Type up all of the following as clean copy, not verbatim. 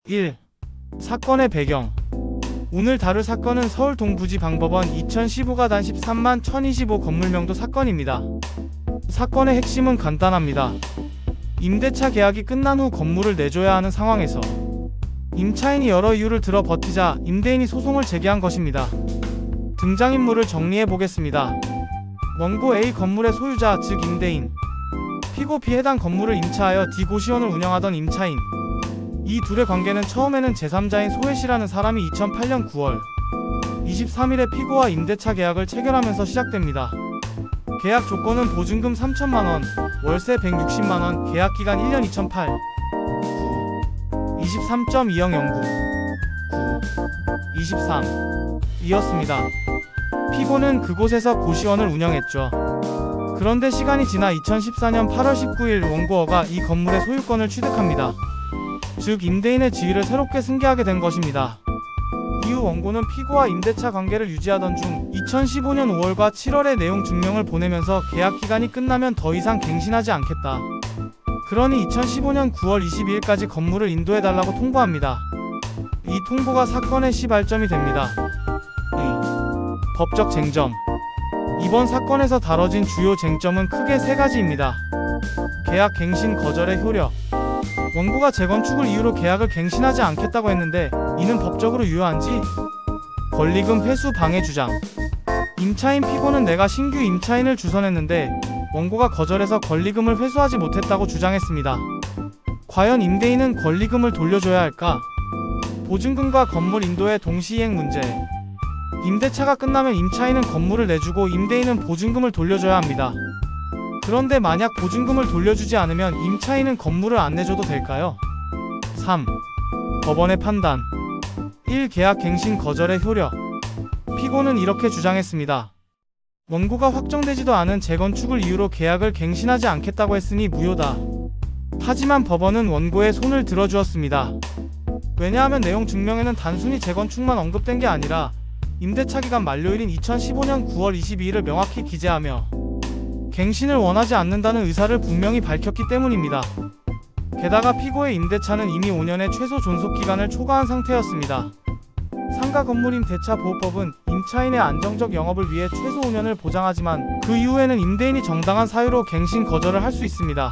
1. 사건의 배경. 오늘 다룰 사건은 서울 동부지방법원 2015-13만 1025 건물명도 사건입니다. 사건의 핵심은 간단합니다. 임대차 계약이 끝난 후 건물을 내줘야 하는 상황에서 임차인이 여러 이유를 들어 버티자 임대인이 소송을 제기한 것입니다. 등장인물을 정리해 보겠습니다. 원고 A 건물의 소유자 즉 임대인, 피고 B 해당 건물을 임차하여 D 고시원을 운영하던 임차인. 이 둘의 관계는 처음에는 제3자인 소혜씨라는 사람이 2008년 9월 23일에 피고와 임대차 계약을 체결하면서 시작됩니다. 계약 조건은 보증금 3천만원, 월세 160만원, 계약기간 1년 2008, 9, 23.20 연구, 9, 23 이었습니다. 피고는 그곳에서 고시원을 운영했죠. 그런데 시간이 지나 2014년 8월 19일 원고어가 이 건물의 소유권을 취득합니다. 즉 임대인의 지위를 새롭게 승계하게 된 것입니다. 이후 원고는 피고와 임대차 관계를 유지하던 중 2015년 5월과 7월에 내용 증명을 보내면서 계약 기간이 끝나면 더 이상 갱신하지 않겠다. 그러니 2015년 9월 22일까지 건물을 인도해달라고 통보합니다. 이 통보가 사건의 시발점이 됩니다. 2. 법적 쟁점. 이번 사건에서 다뤄진 주요 쟁점은 크게 세 가지입니다. 계약 갱신 거절의 효력. 원고가 재건축을 이유로 계약을 갱신하지 않겠다고 했는데 이는 법적으로 유효한지? 권리금 회수 방해 주장. 임차인 피고는 내가 신규 임차인을 주선했는데 원고가 거절해서 권리금을 회수하지 못했다고 주장했습니다. 과연 임대인은 권리금을 돌려줘야 할까? 보증금과 건물 인도의 동시이행 문제. 임대차가 끝나면 임차인은 건물을 내주고 임대인은 보증금을 돌려줘야 합니다. 그런데 만약 보증금을 돌려주지 않으면 임차인은 건물을 안 내줘도 될까요? 3. 법원의 판단. 1. 계약 갱신 거절의 효력. 피고는 이렇게 주장했습니다. 원고가 확정되지도 않은 재건축을 이유로 계약을 갱신하지 않겠다고 했으니 무효다. 하지만 법원은 원고의 손을 들어주었습니다. 왜냐하면 내용 증명에는 단순히 재건축만 언급된 게 아니라 임대차 기간 만료일인 2015년 9월 22일을 명확히 기재하며 갱신을 원하지 않는다는 의사를 분명히 밝혔기 때문입니다. 게다가 피고의 임대차는 이미 5년의 최소 존속기간을 초과한 상태였습니다. 상가 건물임대차 보호법은 임차인의 안정적 영업을 위해 최소 5년을 보장하지만 그 이후에는 임대인이 정당한 사유로 갱신 거절을 할 수 있습니다.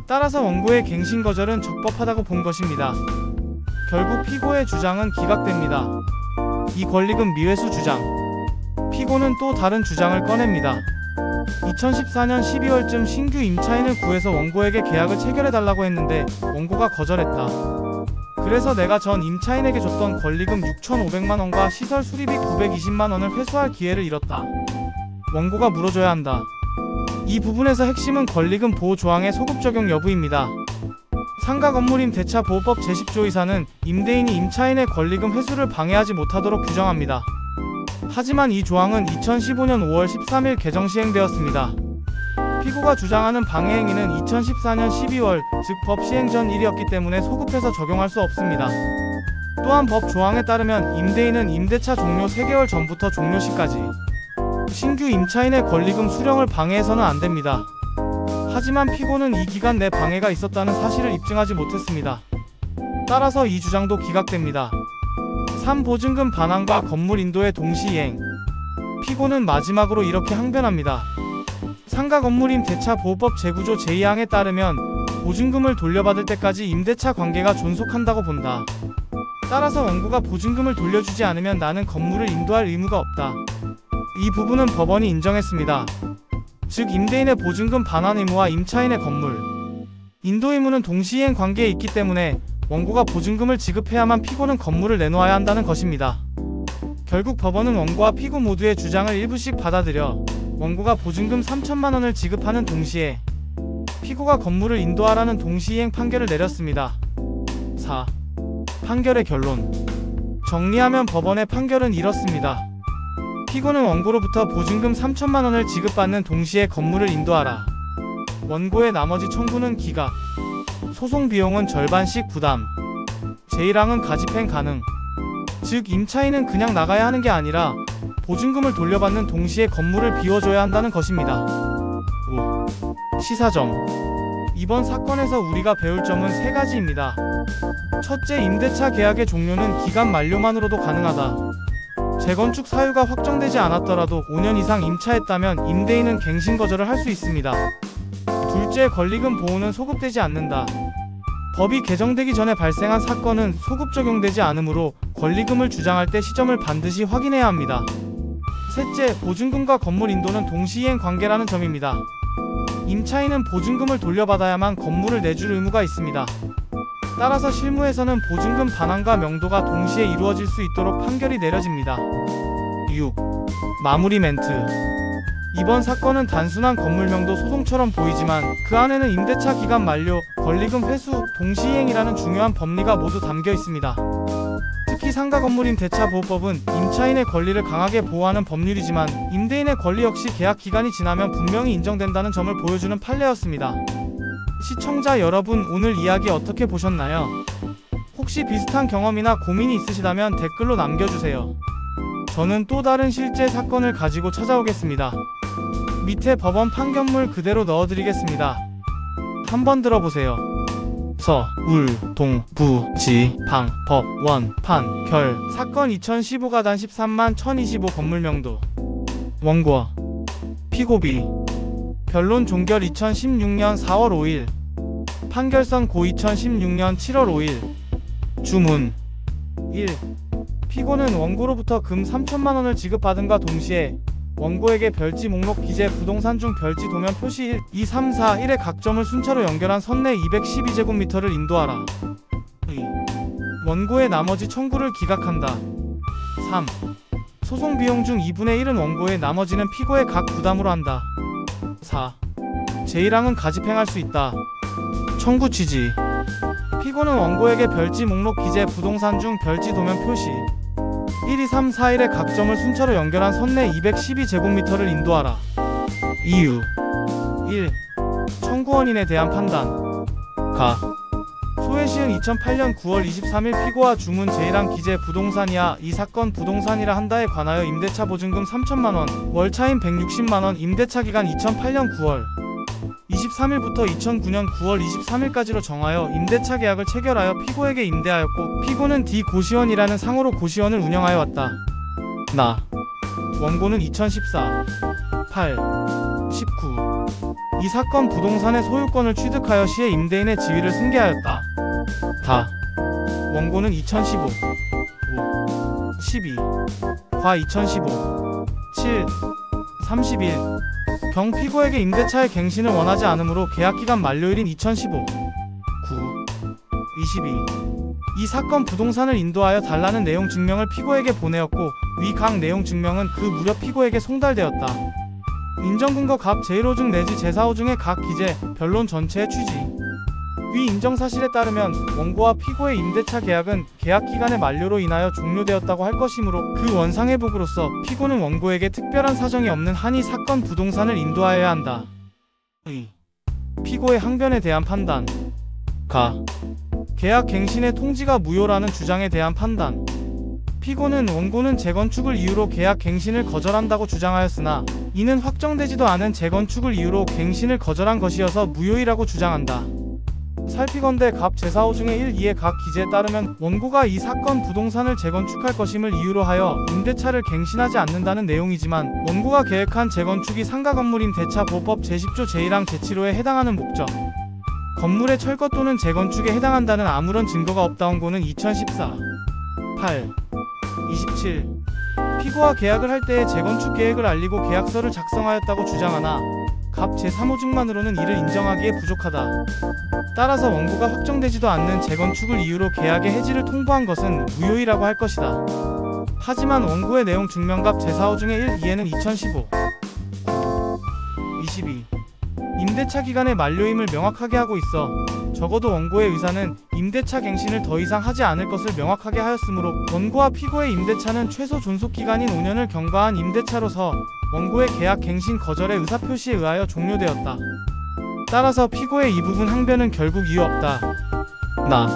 따라서 원고의 갱신 거절은 적법하다고 본 것입니다. 결국 피고의 주장은 기각됩니다. 이 권리금 미회수 주장. 피고는 또 다른 주장을 꺼냅니다. 2014년 12월쯤 신규 임차인을 구해서 원고에게 계약을 체결해달라고 했는데 원고가 거절했다. 그래서 내가 전 임차인에게 줬던 권리금 6,500만원과 시설 수리비 920만원을 회수할 기회를 잃었다. 원고가 물어줘야 한다. 이 부분에서 핵심은 권리금 보호 조항의 소급 적용 여부입니다. 상가 건물임대차 보호법 제10조 이사는 임대인이 임차인의 권리금 회수를 방해하지 못하도록 규정합니다. 하지만 이 조항은 2015년 5월 13일 개정 시행되었습니다. 피고가 주장하는 방해 행위는 2014년 12월, 즉 법 시행 전 일이었기 때문에 소급해서 적용할 수 없습니다. 또한 법 조항에 따르면 임대인은 임대차 종료 3개월 전부터 종료 시까지 신규 임차인의 권리금 수령을 방해해서는 안 됩니다. 하지만 피고는 이 기간 내 방해가 있었다는 사실을 입증하지 못했습니다. 따라서 이 주장도 기각됩니다. 3. 보증금 반환과 건물 인도의 동시이행. 피고는 마지막으로 이렇게 항변합니다. 상가 건물임대차 보호법 제9조 제2항에 따르면 보증금을 돌려받을 때까지 임대차 관계가 존속한다고 본다. 따라서 원고가 보증금을 돌려주지 않으면 나는 건물을 인도할 의무가 없다. 이 부분은 법원이 인정했습니다. 즉 임대인의 보증금 반환 의무와 임차인의 건물 인도 의무는 동시이행 관계에 있기 때문에 원고가 보증금을 지급해야만 피고는 건물을 내놓아야 한다는 것입니다. 결국 법원은 원고와 피고 모두의 주장을 일부씩 받아들여 원고가 보증금 3천만원을 지급하는 동시에 피고가 건물을 인도하라는 동시이행 판결을 내렸습니다. 4. 판결의 결론. 정리하면 법원의 판결은 이렇습니다. 피고는 원고로부터 보증금 3천만원을 지급받는 동시에 건물을 인도하라. 원고의 나머지 청구는 기각. 소송 비용은 절반씩 부담. 제1항은 가집행 가능. 즉 임차인은 그냥 나가야 하는 게 아니라 보증금을 돌려받는 동시에 건물을 비워줘야 한다는 것입니다. 5. 시사점. 이번 사건에서 우리가 배울 점은 세 가지입니다. 첫째, 임대차 계약의 종료는 기간 만료만으로도 가능하다. 재건축 사유가 확정되지 않았더라도 5년 이상 임차했다면 임대인은 갱신 거절을 할 수 있습니다. 둘째, 권리금 보호는 소급되지 않는다. 법이 개정되기 전에 발생한 사건은 소급 적용되지 않으므로 권리금을 주장할 때 시점을 반드시 확인해야 합니다. 셋째, 보증금과 건물 인도는 동시이행 관계라는 점입니다. 임차인은 보증금을 돌려받아야만 건물을 내줄 의무가 있습니다. 따라서 실무에서는 보증금 반환과 명도가 동시에 이루어질 수 있도록 판결이 내려집니다. 6. 마무리 멘트. 이번 사건은 단순한 건물 명도 소송처럼 보이지만 그 안에는 임대차 기간 만료, 권리금 회수, 동시이행이라는 중요한 법리가 모두 담겨 있습니다. 특히 상가 건물 임대차보호법은 임차인의 권리를 강하게 보호하는 법률이지만 임대인의 권리 역시 계약 기간이 지나면 분명히 인정된다는 점을 보여주는 판례였습니다. 시청자 여러분, 오늘 이야기 어떻게 보셨나요? 혹시 비슷한 경험이나 고민이 있으시다면 댓글로 남겨주세요. 저는 또 다른 실제 사건을 가지고 찾아오겠습니다. 밑에 법원 판결문 그대로 넣어드리겠습니다. 한번 들어보세요. 서, 울, 동, 부, 지, 방, 법, 원, 판, 결. 사건 2015가단 13만 1025 건물명도. 원고. 피고비. 변론 종결 2016년 4월 5일. 판결선 고 2016년 7월 5일. 주문. 1. 피고는 원고로부터 금 3천만원을 지급받음과 동시에 원고에게 별지 목록 기재 부동산 중 별지 도면 표시 1, 2, 3, 4, 1의 각 점을 순차로 연결한 선내 212제곱미터를 인도하라. 2. 원고의 나머지 청구를 기각한다. 3. 소송 비용 중 2분의 1은 원고의, 나머지는 피고의 각 부담으로 한다. 4. 제1항은 가집행할 수 있다. 청구 취지. 피고는 원고에게 별지 목록 기재 부동산 중 별지 도면 표시 1, 2, 3, 4, 1의 각 점을 순차로 연결한 선내 212제곱미터를 인도하라. 이유. 1. 청구원인에 대한 판단. 가. 소해시은 2008년 9월 23일 피고와 주문 제1항 기재 부동산이야 이 사건 부동산이라 한다에 관하여 임대차 보증금 3천만원, 월차임 160만원, 임대차 기간 2008년 9월 23일부터 2009년 9월 23일까지로 정하여 임대차 계약을 체결하여 피고에게 임대하였고 피고는 D 고시원이라는 상호로 고시원을 운영하여 왔다. 나. 원고는 2014 8 19 이 사건 부동산의 소유권을 취득하여 시의 임대인의 지위를 승계하였다. 다. 원고는 2015 5 12 과 2015 7 31 경 피고에게 임대차의 갱신을 원하지 않으므로 계약기간 만료일인 2015 9 22 이 사건 부동산을 인도하여 달라는 내용 증명을 피고에게 보내었고 위 각 내용 증명은 그 무렵 피고에게 송달되었다. 인정근거 갑 제1호 중 내지 제4호 중의 각 기재, 변론 전체의 취지. 위 인정사실에 따르면 원고와 피고의 임대차 계약은 계약기간의 만료로 인하여 종료되었다고 할 것이므로 그 원상회복으로서 피고는 원고에게 특별한 사정이 없는 한 이 사건 부동산을 인도하여야 한다. 의. 피고의 항변에 대한 판단. 가. 계약 갱신의 통지가 무효라는 주장에 대한 판단. 피고는 원고는 재건축을 이유로 계약 갱신을 거절한다고 주장하였으나 이는 확정되지도 않은 재건축을 이유로 갱신을 거절한 것이어서 무효이라고 주장한다. 살피건대 갑 제4호 중의 1, 2의 각 기재에 따르면 원고가 이 사건 부동산을 재건축할 것임을 이유로 하여 임대차를 갱신하지 않는다는 내용이지만 원고가 계획한 재건축이 상가 건물인 대차보호법 제10조 제1항 제7호에 해당하는 목적 건물의 철거 또는 재건축에 해당한다는 아무런 증거가 없다. 원고는 2014 8 27 피고와 계약을 할 때의 재건축 계획을 알리고 계약서를 작성하였다고 주장하나 갑 제3호증만으로는 이를 인정하기에 부족하다. 따라서 원고가 확정되지도 않는 재건축을 이유로 계약의 해지를 통보한 것은 무효이라고 할 것이다. 하지만 원고의 내용 증명갑 제4호 중의 1, 2에는 2015 22 임대차 기간의 만료임을 명확하게 하고 있어 적어도 원고의 의사는 임대차 갱신을 더 이상 하지 않을 것을 명확하게 하였으므로 원고와 피고의 임대차는 최소 존속기간인 5년을 경과한 임대차로서 원고의 계약 갱신 거절의 의사표시에 의하여 종료되었다. 따라서 피고의 이 부분 항변은 결국 이유 없다. 나.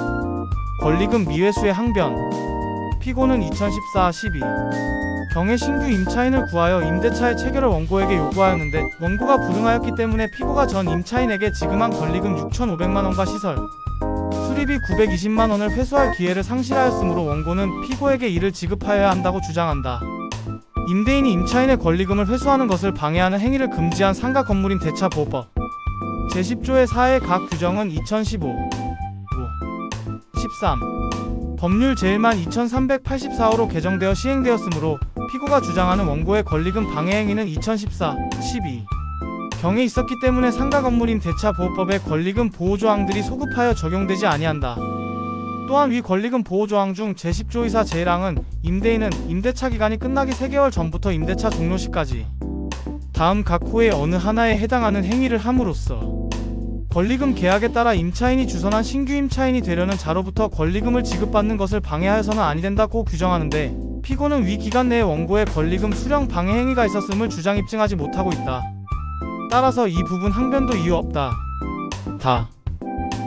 권리금 미회수의 항변. 피고는 2014-12 경에 신규 임차인을 구하여 임대차의 체결을 원고에게 요구하였는데 원고가 불응하였기 때문에 피고가 전 임차인에게 지급한 권리금 6,500만원과 시설 수리비 920만원을 회수할 기회를 상실하였으므로 원고는 피고에게 이를 지급하여야 한다고 주장한다. 임대인이 임차인의 권리금을 회수하는 것을 방해하는 행위를 금지한 상가 건물임 대차보호법 제10조의 4의 각 규정은 2015 13 법률 제1만 2384호로 개정되어 시행되었으므로 피고가 주장하는 원고의 권리금 방해 행위는 2014 12 경에 있었기 때문에 상가 건물임 대차보호법의 권리금 보호조항들이 소급하여 적용되지 아니한다. 또한 위 권리금 보호조항 중 제10조 이사 제1항은 임대인은 임대차 기간이 끝나기 3개월 전부터 임대차 종료 시까지 다음 각 호의 어느 하나에 해당하는 행위를 함으로써 권리금 계약에 따라 임차인이 주선한 신규 임차인이 되려는 자로부터 권리금을 지급받는 것을 방해하여서는 아니 된다고 규정하는데 피고는 위 기간 내에 원고의 권리금 수령 방해 행위가 있었음을 주장 입증하지 못하고 있다. 따라서 이 부분 항변도 이유 없다.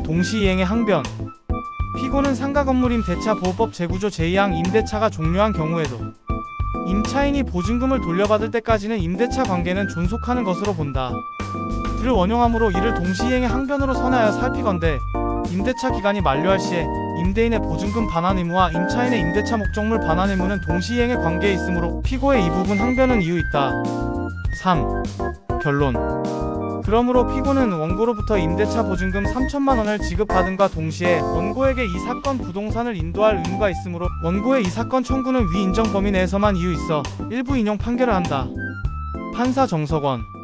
동시이행의 항변 피고는 상가 건물임 대차보호법 제9조 제2항 임대차가 종료한 경우에도 임차인이 보증금을 돌려받을 때까지는 임대차 관계는 존속하는 것으로 본다. 를 원용함으로 이를 동시이행의 항변으로 선하여 살피건대 임대차 기간이 만료할 시에 임대인의 보증금 반환 의무와 임차인의 임대차 목적물 반환 의무는 동시이행의 관계에 있으므로 피고의 이 부분 항변은 이유 있다. 3. 결론 그러므로 피고는 원고로부터 임대차 보증금 3천만원을 지급받음과 동시에 원고에게 이 사건 부동산을 인도할 의무가 있으므로 원고의 이 사건 청구는 위 인정 범위 내에서만 이유 있어 일부 인용 판결을 한다. 판사 정석원